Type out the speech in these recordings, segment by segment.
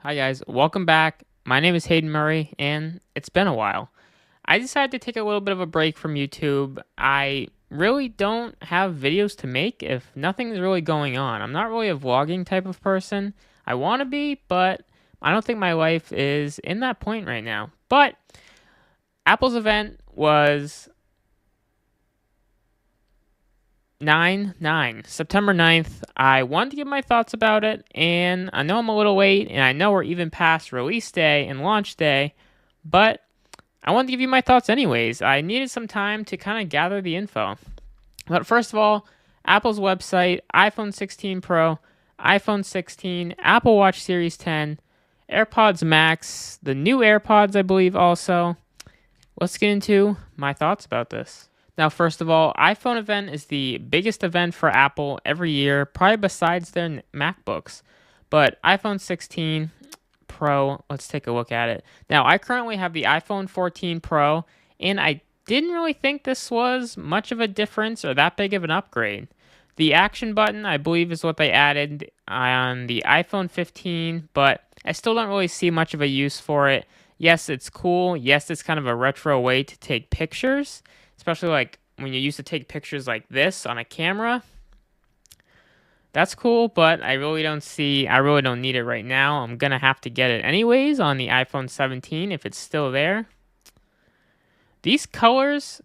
Hi guys, welcome back. My name is Hayden Murray, and it's been a while. I decided to take a little bit of a break from YouTube. I really don't have videos to make if nothing's really going on. I'm not really a vlogging type of person. I want to be, but I don't think my life is in that point right now. But Apple's event was 9/9, September 9th. I wanted to give my thoughts about it, and I know I'm a little late, and I know we're even past release day and launch day, but I wanted to give you my thoughts anyways. I needed some time to kind of gather the info. But first of all, Apple's website, iPhone 16 Pro, iPhone 16, Apple Watch Series 10, AirPods Max, the new AirPods, I believe, also. Let's get into my thoughts about this. Now, first of all, iPhone event is the biggest event for Apple every year, probably besides their MacBooks. But iPhone 16 Pro, let's take a look at it. Now, I currently have the iPhone 14 Pro, and I didn't really think this was much of a difference or that big of an upgrade. The action button, I believe, is what they added on the iPhone 15, but I still don't really see much of a use for it. Yes, it's cool. Yes, it's kind of a retro way to take pictures, especially like when you used to take pictures like this on a camera. That's cool, but I really don't need it right now. I'm going to have to get it anyways on the iPhone 17 if it's still there. These colors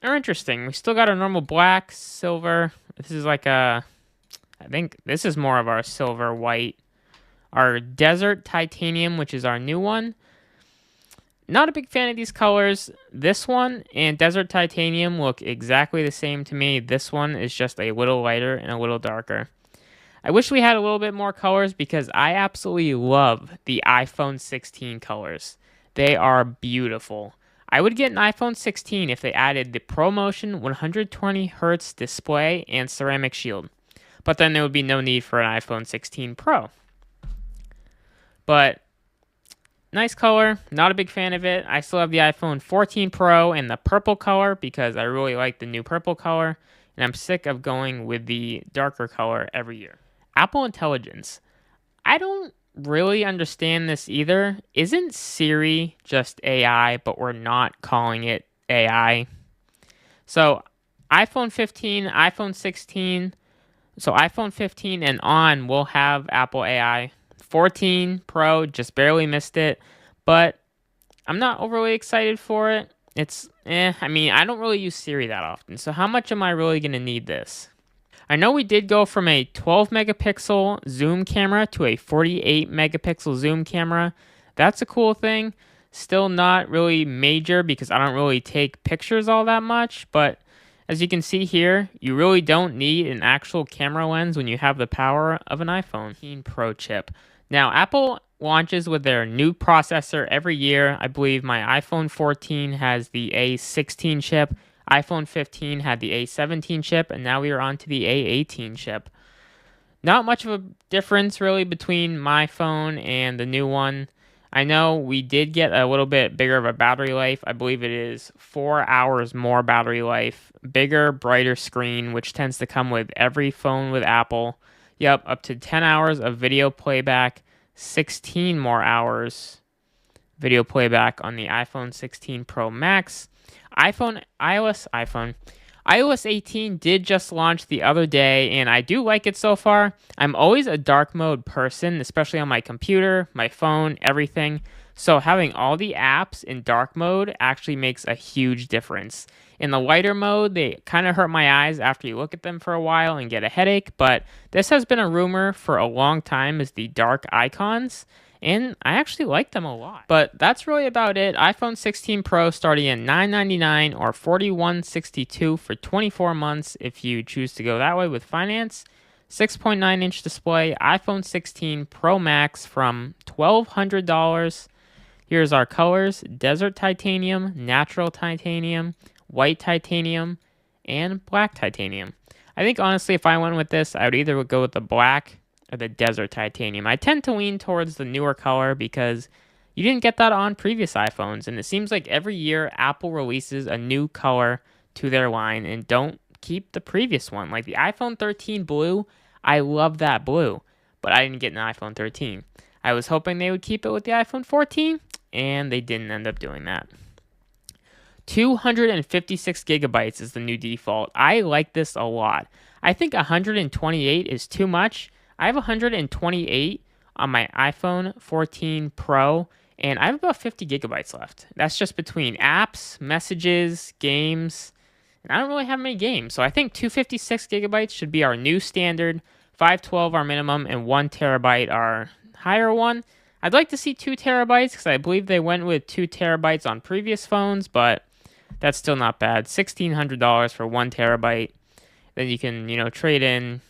are interesting. We still got our normal black, silver. This is like I think this is more of our silver white. Our desert titanium, which is our new one. Not a big fan of these colors. This one and desert titanium look exactly the same to me. This one is just a little lighter and a little darker. I wish we had a little bit more colors because I absolutely love the iPhone 16 colors. They are beautiful. I would get an iPhone 16 if they added the ProMotion 120Hz display and ceramic shield. But then there would be no need for an iPhone 16 Pro. But nice color, not a big fan of it. I still have the iPhone 14 Pro in the purple color because I really like the new purple color, and I'm sick of going with the darker color every year. Apple Intelligence. I don't really understand this either. Isn't Siri just AI, but we're not calling it AI? So iPhone 15, iPhone 16, so iPhone 15 and on will have Apple AI. 14 Pro just barely missed it, but I'm not overly excited for it. I don't really use Siri that often, so how much am I really going to need this? I know we did go from a 12 megapixel zoom camera to a 48 megapixel zoom camera. That's a cool thing. Still not really major because I don't really take pictures all that much, but as you can see here, you really don't need an actual camera lens when you have the power of an iPhone 15 Pro chip. Now, Apple launches with their new processor every year. I believe my iPhone 14 has the A16 chip. iPhone 15 had the A17 chip, and now we are on to the A18 chip. Not much of a difference really between my phone and the new one. I know we did get a little bit bigger of a battery life. I believe it is 4 hours more battery life. Bigger, brighter screen, which tends to come with every phone with Apple. Yep, up to 10 hours of video playback, 16 more hours video playback on the iPhone 16 Pro Max. iOS 18 did just launch the other day, and I do like it so far. I'm always a dark mode person, especially on my computer, my phone, everything. So having all the apps in dark mode actually makes a huge difference. In the lighter mode, they kind of hurt my eyes after you look at them for a while and get a headache, but this has been a rumor for a long time as the dark icons, and I actually like them a lot. But that's really about it. iPhone 16 Pro starting at $999 or $4162 for 24 months if you choose to go that way with finance. 6.9-inch display, iPhone 16 Pro Max from $1,200. Here's our colors: desert titanium, natural titanium, white titanium, and black titanium. I think honestly, if I went with this, I would either go with the black or the desert titanium. I tend to lean towards the newer color because you didn't get that on previous iPhones, and it seems like every year Apple releases a new color to their line and don't keep the previous one. Like the iPhone 13 blue, I love that blue, but I didn't get an iPhone 13. I was hoping they would keep it with the iPhone 14, and they didn't end up doing that. 256 gigabytes is the new default. I like this a lot. I think 128 is too much. I have 128 on my iPhone 14 Pro, and I have about 50 gigabytes left. That's just between apps, messages, games, and I don't really have many games. So I think 256 gigabytes should be our new standard, 512 our minimum, and 1 terabyte our higher one. I'd like to see 2 terabytes because I believe they went with 2 terabytes on previous phones, but that's still not bad. $1,600 for 1 terabyte. Then you can, trade in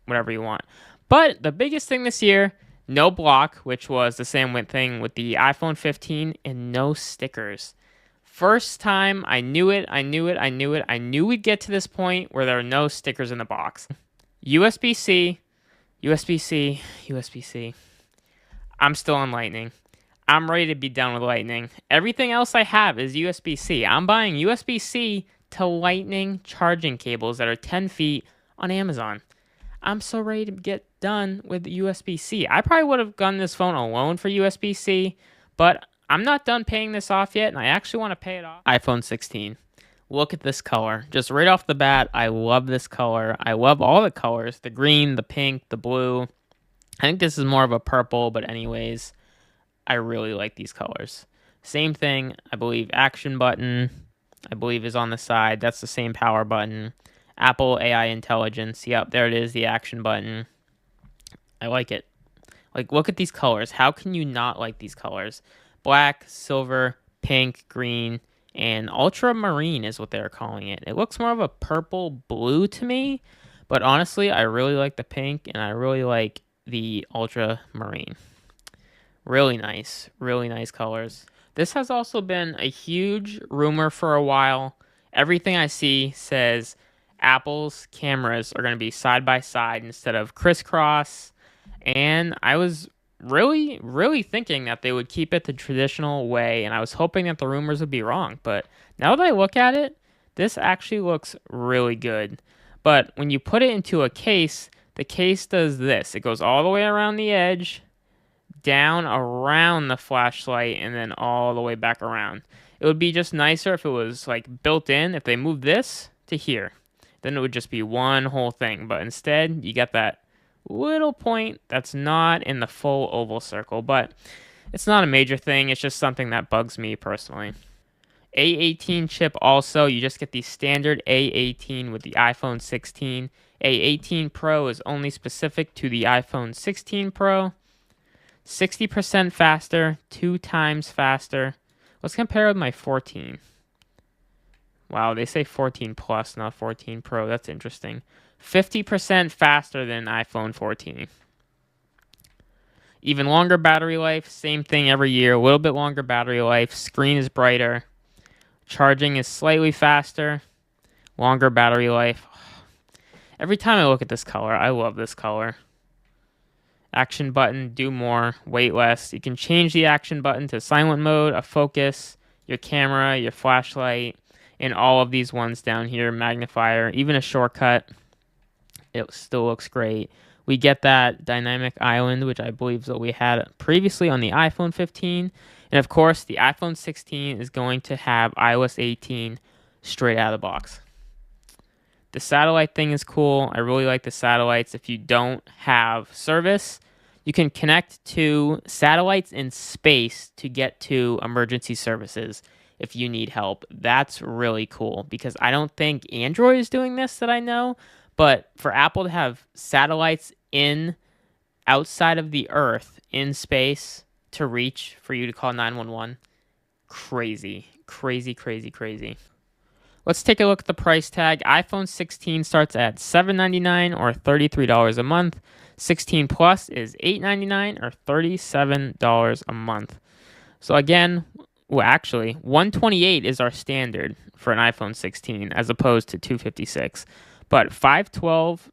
whatever you want. But the biggest thing this year, no block, which was the same thing with the iPhone 15, and no stickers. First time, I knew it. I knew we'd get to this point where there are no stickers in the box. USB-C, USB-C, USB-C. I'm still on Lightning. I'm ready to be done with Lightning. Everything else I have is USB-C. I'm buying USB-C to Lightning charging cables that are 10 feet on Amazon. I'm so ready to get done with USB-C. I probably would have gotten this phone alone for USB-C, but I'm not done paying this off yet, and I actually want to pay it off. iPhone 16. Look at this color. Just right off the bat, I love this color. I love all the colors. The green, the pink, the blue. I think this is more of a purple, but anyways, I really like these colors. Same thing, I believe action button, I believe is on the side. That's the same power button. Apple AI Intelligence. Yep, there it is, the action button. I like it. Like, look at these colors. How can you not like these colors? Black, silver, pink, green, and ultramarine is what they're calling it. It looks more of a purple blue to me, but honestly, I really like the pink, and I really like the ultramarine. Really nice colors. This has also been a huge rumor for a while. Everything I see says Apple's cameras are going to be side by side instead of crisscross. And I was really thinking that they would keep it the traditional way. And I was hoping that the rumors would be wrong. But now that I look at it, this actually looks really good. But when you put it into a case, the case does this. It goes all the way around the edge, down around the flashlight, and then all the way back around. It would be just nicer if it was like built in. If they moved this to here, then it would just be one whole thing. But instead, you get that little point that's not in the full oval circle. But it's not a major thing. It's just something that bugs me personally. A18 chip also. You just get the standard A18 with the iPhone 16. A18 Pro is only specific to the iPhone 16 Pro. 60% faster, 2 times faster. Let's compare with my 14. Wow, they say 14 Plus, not 14 Pro. That's interesting. 50% faster than iPhone 14. Even longer battery life, same thing every year. A little bit longer battery life. Screen is brighter. Charging is slightly faster. Longer battery life. Every time I look at this color, I love this color. Action button, do more, wait less. You can change the action button to silent mode, a focus, your camera, your flashlight, and all of these ones down here, magnifier, even a shortcut. It still looks great. We get that dynamic island, which I believe is what we had previously on the iPhone 15. And of course, the iPhone 16 is going to have iOS 18 straight out of the box. The satellite thing is cool. I really like the satellites. If you don't have service, you can connect to satellites in space to get to emergency services if you need help. That's really cool because I don't think Android is doing this that I know, but for Apple to have satellites outside of the Earth in space to reach for you to call 911, crazy. Let's take a look at the price tag. iPhone 16 starts at $799 or $33 a month. 16 Plus is $899 or $37 a month. So again, well, actually, 128 is our standard for an iPhone 16 as opposed to 256. But 512,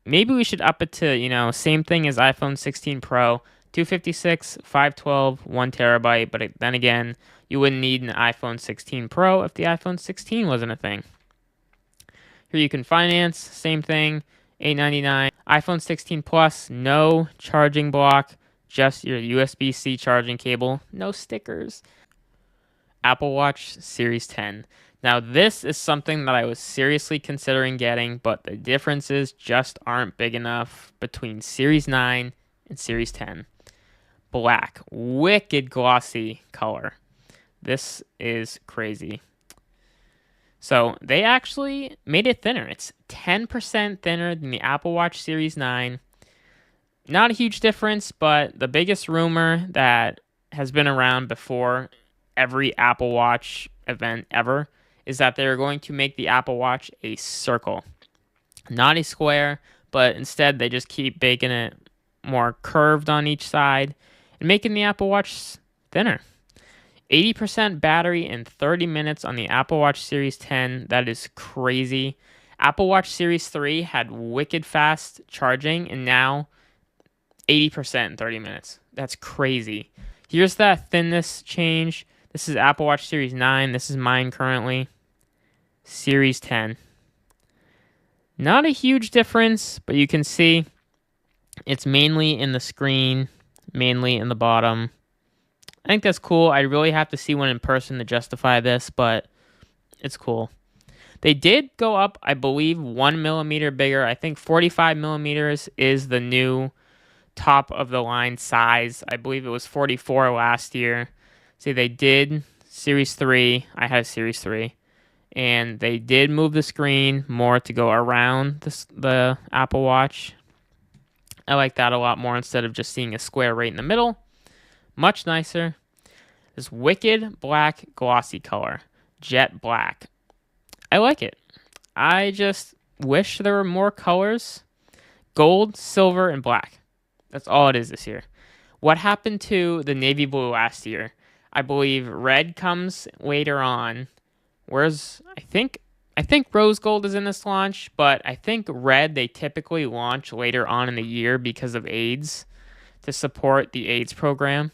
maybe we should up it to, same thing as iPhone 16 Pro, 256, 512, 1 terabyte. But then again, you wouldn't need an iPhone 16 Pro if the iPhone 16 wasn't a thing. Here you can finance, same thing, $899. iPhone 16 Plus, no charging block, just your USB-C charging cable, no stickers. Apple Watch Series 10. Now, this is something that I was seriously considering getting, but the differences just aren't big enough between Series 9 and Series 10. Black, wicked glossy color. This is crazy. So, they actually made it thinner. It's 10% thinner than the Apple Watch Series 9. Not a huge difference, but the biggest rumor that has been around before every Apple Watch event ever is that they're going to make the Apple Watch a circle, not a square, but instead they just keep making it more curved on each side and making the Apple Watch thinner. 80% battery in 30 minutes on the Apple Watch Series 10. That is crazy. Apple Watch Series 3 had wicked fast charging, and now 80% in 30 minutes. That's crazy. Here's that thinness change. This is Apple Watch Series 9. This is mine currently. Series 10. Not a huge difference, but you can see it's mainly in the screen, mainly in the bottom. I think that's cool. I really have to see one in person to justify this, but it's cool. They did go up, I believe, 1 millimeter bigger. I think 45 millimeters is the new top of the line size. I believe it was 44 last year. See, they did Series 3. I had a Series 3. And they did move the screen more to go around the Apple Watch. I like that a lot more instead of just seeing a square right in the middle. Much nicer. This wicked black glossy color. Jet black. I like it. I just wish there were more colors. Gold, silver, and black. That's all it is this year. What happened to the navy blue last year? I believe red comes later on. Whereas I think rose gold is in this launch, but I think red they typically launch later on in the year because of AIDS, to support the AIDS program.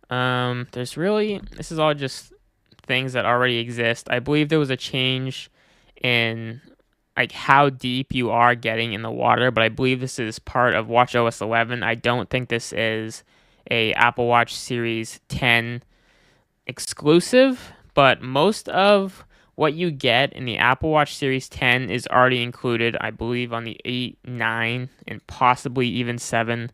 This is all just things that already exist. I believe there was a change in like how deep you are getting in the water, but I believe this is part of watchOS 11. I don't think this is a Apple Watch Series 10 exclusive, but most of what you get in the Apple Watch Series 10 is already included, I believe, on the 8, 9, and possibly even 7.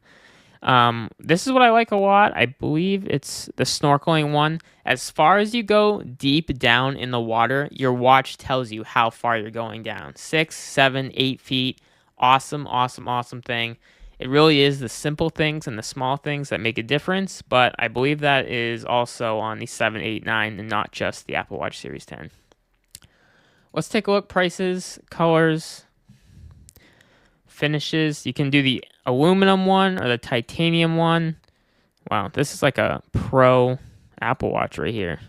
This is what I like a lot. I believe it's the snorkeling one. As far as you go deep down in the water, your watch tells you how far you're going down. 6, 7, 8 feet. Awesome, awesome, awesome thing. It really is the simple things and the small things that make a difference, but I believe that is also on the 7, 8, 9, and not just the Apple Watch Series 10. Let's take a look. Prices, colors, finishes. You can do the aluminum one or the titanium one. Wow, this is like a pro Apple Watch right here.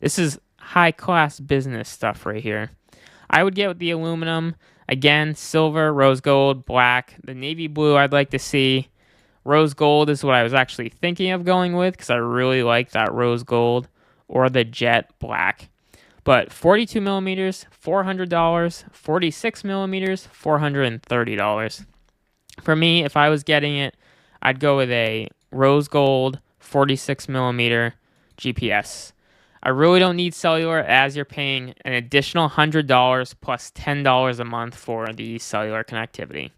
This is high class business stuff right here. I would get with the aluminum. Again, silver, rose gold, black. The navy blue I'd like to see. Rose gold is what I was actually thinking of going with because I really like that rose gold, or the jet black. But 42 millimeters, $400. 46 millimeters, $430. For me, if I was getting it, I'd go with a rose gold 46 millimeter GPS. I really don't need cellular, as you're paying an additional $100 plus $10 a month for the cellular connectivity.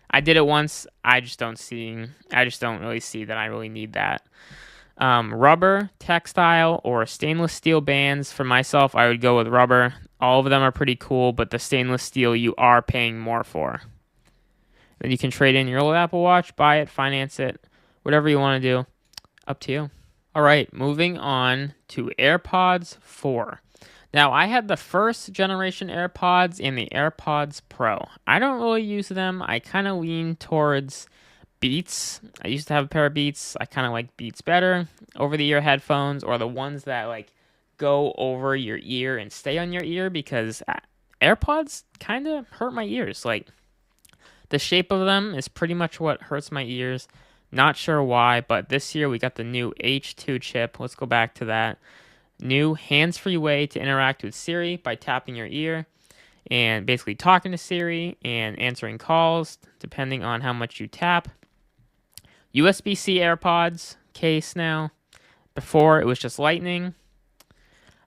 I did it once. I just don't really see that I really need that. Rubber, textile, or stainless steel bands. For myself, I would go with rubber. All of them are pretty cool, but the stainless steel you are paying more for. Then you can trade in your old Apple Watch, buy it, finance it, whatever you want to do. Up to you. All right, moving on to AirPods 4. Now, I had the first generation AirPods and the AirPods Pro. I don't really use them. I kind of lean towards Beats. I used to have a pair of Beats. I kind of like Beats better. Over-the-ear headphones, or the ones that like go over your ear and stay on your ear, because AirPods kind of hurt my ears. Like, the shape of them is pretty much what hurts my ears. Not sure why, but this year we got the new H2 chip. Let's go back to that. New hands-free way to interact with Siri by tapping your ear and basically talking to Siri and answering calls depending on how much you tap. USB-C AirPods case now. Before, it was just Lightning.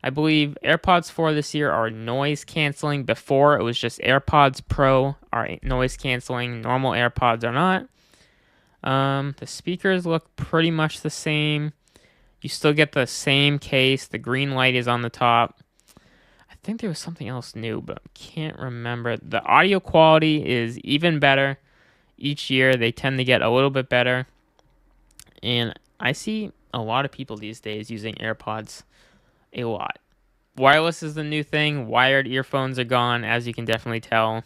I believe AirPods 4 this year are noise canceling. Before, it was just AirPods Pro are noise canceling. Normal AirPods are not. The speakers look pretty much the same. You still get the same case. The green light is on the top. I think there was something else new, but I can't remember. The audio quality is even better. Each year, they tend to get a little bit better. And I see a lot of people these days using AirPods a lot. Wireless is the new thing. Wired earphones are gone, as you can definitely tell.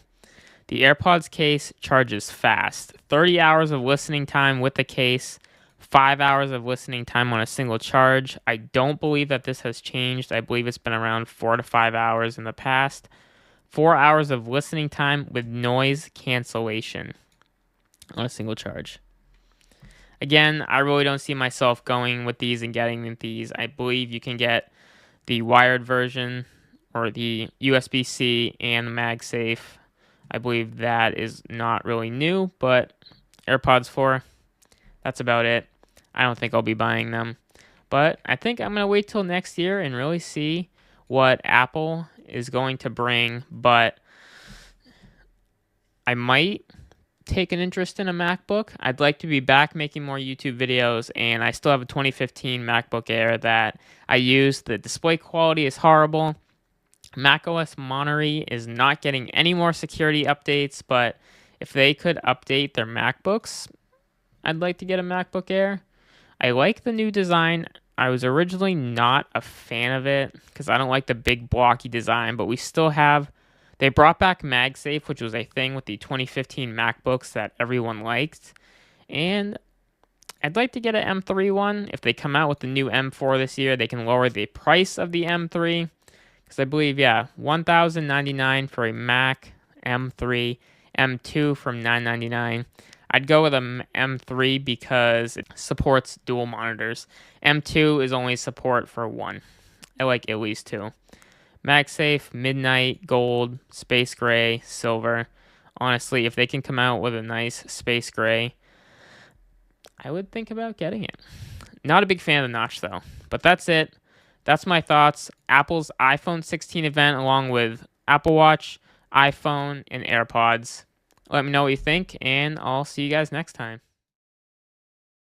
The AirPods case charges fast. 30 hours of listening time with the case, 5 hours of listening time on a single charge. I don't believe that this has changed. I believe it's been around 4 to 5 hours in the past. 4 hours of listening time with noise cancellation on a single charge. Again, I really don't see myself going with these and getting these. I believe you can get the wired version or the USB-C and the MagSafe. I believe that is not really new, but AirPods 4, that's about it. I don't think I'll be buying them. But I think I'm going to wait till next year and really see what Apple is going to bring. But I might take an interest in a MacBook. I'd like to be back making more YouTube videos, and I still have a 2015 MacBook Air that I use. The display quality is horrible. macOS Monterey is not getting any more security updates, but if they could update their MacBooks, I'd like to get a MacBook Air. I like the new design. I was originally not a fan of it because I don't like the big blocky design, but we still have. They brought back MagSafe, which was a thing with the 2015 MacBooks that everyone liked. And I'd like to get an M3 one. If they come out with the new M4 this year, they can lower the price of the M3. Because I believe, $1,099 for a Mac M3, M2 from $999. I'd go with a M3 because it supports dual monitors. M2 is only support for one. I like at least two. MagSafe, Midnight, Gold, Space Gray, Silver. Honestly, if they can come out with a nice Space Gray, I would think about getting it. Not a big fan of the notch, though. But that's it. That's my thoughts. Apple's iPhone 16 event, along with Apple Watch, iPhone, and AirPods. Let me know what you think, and I'll see you guys next time.